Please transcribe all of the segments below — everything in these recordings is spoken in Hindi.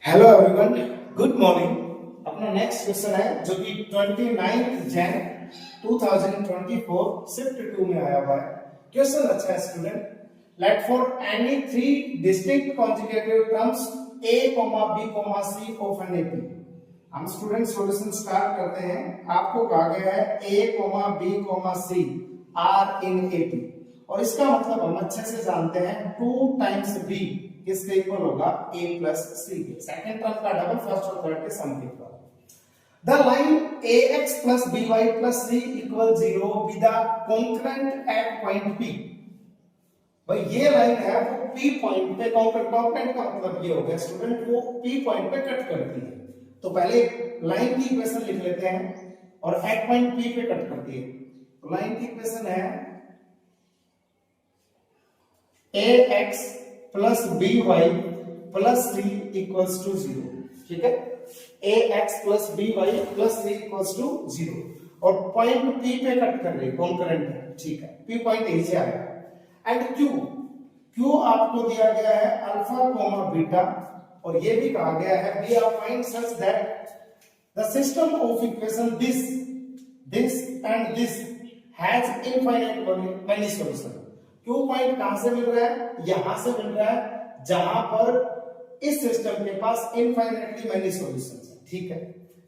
Hello everyone, good morning. अपना नेक्स्ट क्वेश्चन है जो कि 29 जैन 2024 शिफ्ट 2 में आया हुआ है। क्वेश्चन अच्छा है student. Let for any three distinct conjugative terms a, b, c of an AP. हम स्टूडेंट सॉल्यूशन स्टार्ट करते हैं। आपको कहा गया है a, b, c are in AP और इसका मतलब हम अच्छे से जानते हैं 2 टाइम्स b किसके इक्वल होगा a प्लस c के। सेकंड टर्म का डबल, फर्स्ट और थर्ड के सम के equal. The line ax plus by plus c equal 0 with the concurrent at point p। भाई ये लाइन है वो p पॉइंट पे कॉन्करेंट का मतलब ये हो गया स्टूडेंट वो p पॉइंट पे कट करती है। तो पहले लाइन की इक्वेशन लिख लेते हैं और एट पॉइंट p पे कट करती है। तो लाइन की इक्वेशन है ax plus by plus c equals to 0। ठीक है, ax plus by plus c equals to 0 और पॉइंट p पे कट कर रही कॉन्करेंट है। ठीक है, p पॉइंट यहीं से आएगा। एंड q आपको दिया गया है अल्फा कोमा बीटा और ये भी कहा गया है we are find such that the system of equation this and this has infinite many solution. Q point कहां से मिल रहा है? यहां से मिल रहा है जहां पर इस सिस्टम के पास इनफाइनाइटली मैनी सॉल्यूशंस है। ठीक है,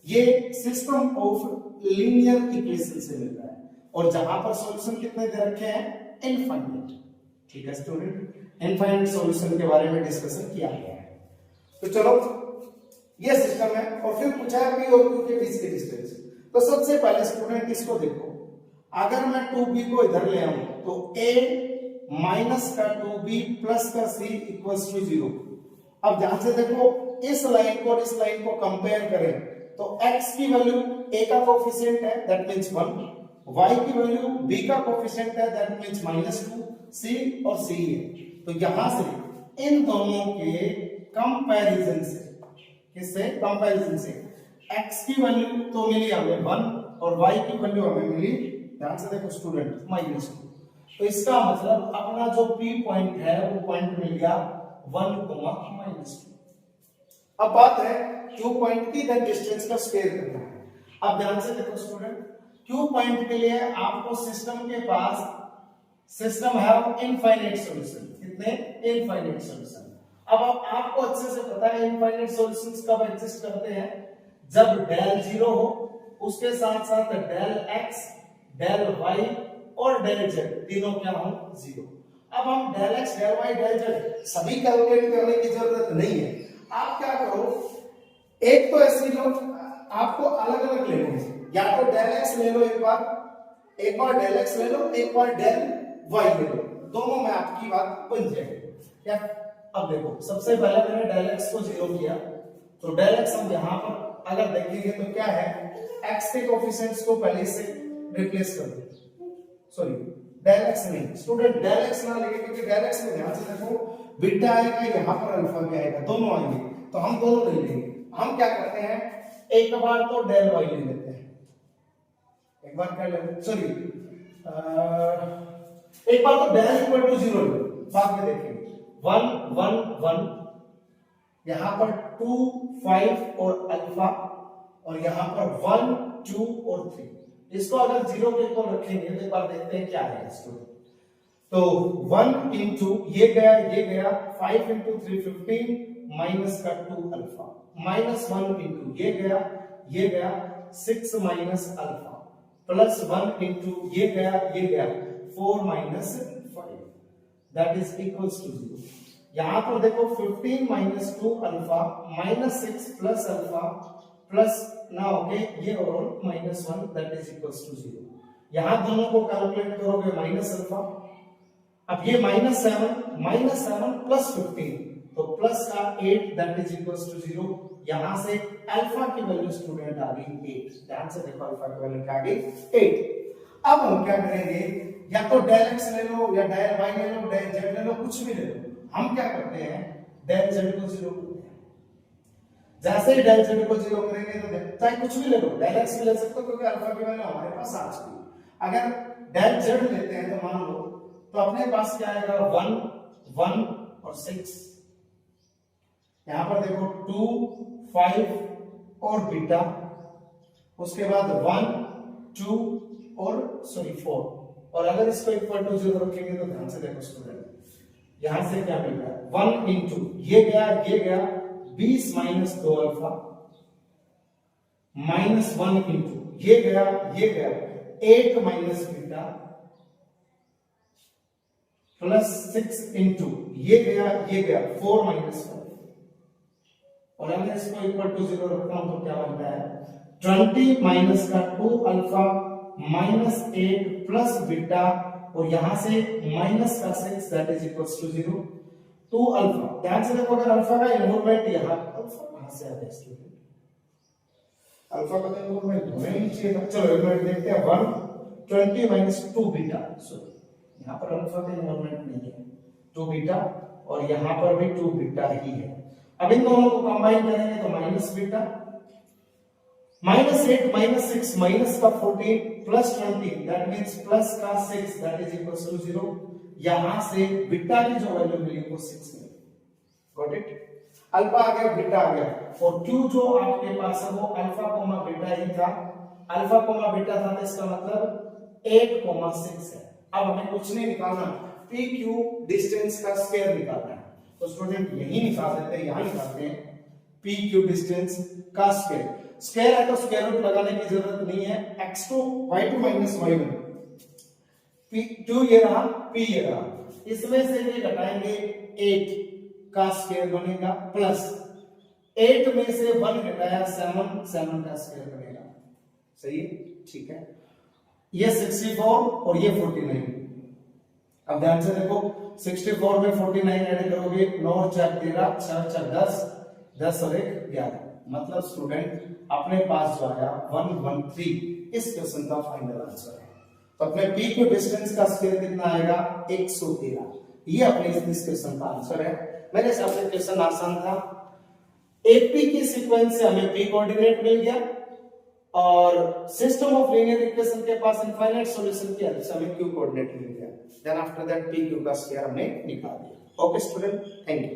ये सिस्टम ऑफ लीनियर इक्वेशन से मिल रहा है और जहां पर सॉल्यूशन कितने दे रखे हैं? इनफाइनाइट। ठीक है स्टूडेंट, इनफाइनाइट सॉल्यूशन के बारे में डिस्कशन किया गया है। तो चलो ये सिस्टम है और फिर पूछा है p और q के बीच की डिस्टेंस। तो सबसे पहले स्टूडेंट इसको देखो, अगर मैं 2b को इधर ले आऊं तो a माइनस का 2b प्लस का c इक्वल्स टू 0। अब ध्यान से देखो, इस लाइन को और इस लाइन को कंपेयर करें तो x की वैल्यू a का कोफिशिएंट है दैट मींस 1, y की वैल्यू b का कोफिशिएंट है दैट मींस -2, c और c है। तो यहां से इन दोनों के कंपैरिजन से, किससे? कंपैरिजन से x की वैल्यू तो मिली हमें 1 और y की वैल्यू हमें मिली, ध्यान से देखो स्टूडेंट, -2। तो इसका मतलब अपना जो p पॉइंट है वो पॉइंट मिल गया 1, -2। अब बात है q पॉइंट की द डिस्टेंस का स्क्वायर करना है। अब ध्यान से देखो स्टूडेंट, q पॉइंट के लिए आपको सिस्टम के पास सिस्टम हैव इनफाइनाइट सॉल्यूशन। कितने? Infinite solution. अब आपको अच्छे से पता है इनफाइनाइट सॉल्यूशंस कब एग्जिस्ट करते हैं? जब डेल 0 हो, उसके साथ साथ डेल x, डेल y और डेल z तीनों क्या हो? 0। अब हम del x, del y, del z सभी कैलकुलेट करने की जरूरत नहीं है। आप क्या करो, एक तो ऐसी लो, आपको अलग अलग ले लो, या तो डेल x ले लो एक बार डेल x ले लो, एक बार डेल y ले लो, दोनों में आपकी बात बन जाएगी। क्या? अब देखो, सबसे पहले मैंने डेल x को 0 किया तो डेल x हम यहां पर अगर देखेंगे तो क्या है, x के कोफिशिएंट्स को पहले से रिप्लेस कर दो। सॉरी, डेल x नहीं स्टूडेंट, डेल x ना लेंगे क्योंकि डेल x में ध्यान से देखो बीटा आएगा, यहां पर अल्फा भी आएगा, दोनों आएंगे, तो हम दोनों नहीं लेंगे। हम क्या करते हैं, एक बार तो डेल y ले लेते हैं, एक बार क्या लेते हैं, सॉरी एक बार तो डेल इक्वल टू 0 ले, बाद में देखेंगे। 1 1 1, यहां पर 2 5 और अल्फा, और यहां पर 1 2 और 3। इसको अगर 0 के इक्वल रखेंगे तो एक बार देखते हैं क्या है इसको। तो 1 इंटू ये गया 5 इंटू 3 15 माइनस का 2 अल्फा, -1 इंटू ये गया 6 माइनस अल्फा, प्लस 1 इंटू ये गया 4 minus 5 that is equals to 0। यहां पर देखो 15 minus 2 alpha minus 6 plus alpha plus no okay ये और -1 दैट इज इक्वल्स टू 0। यहां दोनों को कैलकुलेट करोगे माइनस अल्फा, अब ये -7 प्लस 15 तो प्लस का 8 दैट इज इक्वल्स टू 0। यहां से अल्फा की वैल्यू स्टूडेंट आ गई 8। ध्यान से देखो, अल्फा की वैल्यू क्या आ गई? 8। अब हम क्या करेंगे, या तो डेल x ले लो या डेल y ले लो, डेल z ले लो, कुछ भी ले लो। हम क्या करते हैं, डेल z को 0 करते हैं। जैसे ही डेल z को 0 करेंगे तो चाहे कुछ भी ले लो, डेल x भी ले सकते हो क्योंकि अल्फा की वैल्यू हमारे पास आ चुकी है। अगर डेल z लेते हैं तो मान लो तो अपने पास क्या आएगा, 1 1 और 6 यहां पर देखो 2 5 और बीटा, उसके बाद 1 2 और 4, और अगर इसको इक्वल टू 0 रखेंगे तो ध्यान से देखो स्टूडेंट, यहां से क्या मिल रहा है 1 इंटू ये गया 20 माइनस 2 अल्फा माइनस 1 इंटू ये गया 8 माइनस बीटा प्लस 6 इंटू ये गया 4 माइनस 5, और अगर इसको इक्वल टू 0 रखता हूं तो क्या बनता है 20 माइनस का 2 अल्फा माइनस 8 प्लस बीटा, और यहां से माइनस का 6 that is equals to 0 2 alpha. ध्यान से देखो अगर अल्फा का इन्वॉल्वमेंट यहां, अल्फा कहां से आता है स्टूडेंट, अल्फा का इन्वॉल्वमेंट होना ही चाहिए था। चलो इन्वॉल्वमेंट देखते हैं 120 माइनस 2 बीटा, सॉरी यहां पर अल्फा का इन्वॉल्वमेंट नहीं है 2 बीटा, और यहां पर भी 2 बीटा ही है। अब इन दोनों को कंबाइन करेंगे तो minus beta minus 8 minus 6 minus का 14 प्लस 20 दैट मींस प्लस का 6 दैट इज इक्वल्स टू 0। यहां से बीटा की जो वैल्यू मिली वो 6 मिली। गॉट इट, अल्फा आ गया बीटा आ गया, और क्यू जो आपके पास है वो अल्फा कोमा बीटा ही था, अल्फा कोमा बीटा था, तो इसका मतलब 8,6 है। अब हमें कुछ नहीं निकालना, पी क्यू डिस्टेंस का स्क्वायर निकालना है, तो स्टूडेंट यही निकाल देते हैं, यहां निकालते हैं पी क्यू डिस्टेंस का स्क्वायर। स्क्वायर है तो स्क्वायर रूट लगाने की जरूरत नहीं है, x2 y2 minus y1 p2 ये रहा p ये रहा, इसमें से ये घटाएंगे 8 का स्क्वायर बनेगा प्लस 8 में से 1 घटाया 7 का स्क्वायर बनेगा। सही है, ठीक है, ये 64 और ये 49। अब ध्यान से देखो 64 में 49 ऐड करोगे 9 और 4 13 6 4 10 10 और 1 11, मतलब स्टूडेंट अपने पास जो आया 113 इस क्वेश्चन का फाइनल आंसर है। तो अपने पी क्यू डिस्टेंस का स्क्वायर कितना आएगा 113, ये अपने इस क्वेश्चन का आंसर है। मेरे हिसाब से क्वेश्चन आसान था। एपी के सीक्वेंस से हमें पी कोऑर्डिनेट मिल गया, और सिस्टम ऑफ लीनियर इक्वेशन के पास इनफाइनाइट सॉल्यूशन की हेल्प से हमें क्यू कोऑर्डिनेट मिल गया। Then after that P Q का स्क्वायर हमने निकाल दिया। Okay student, thank you.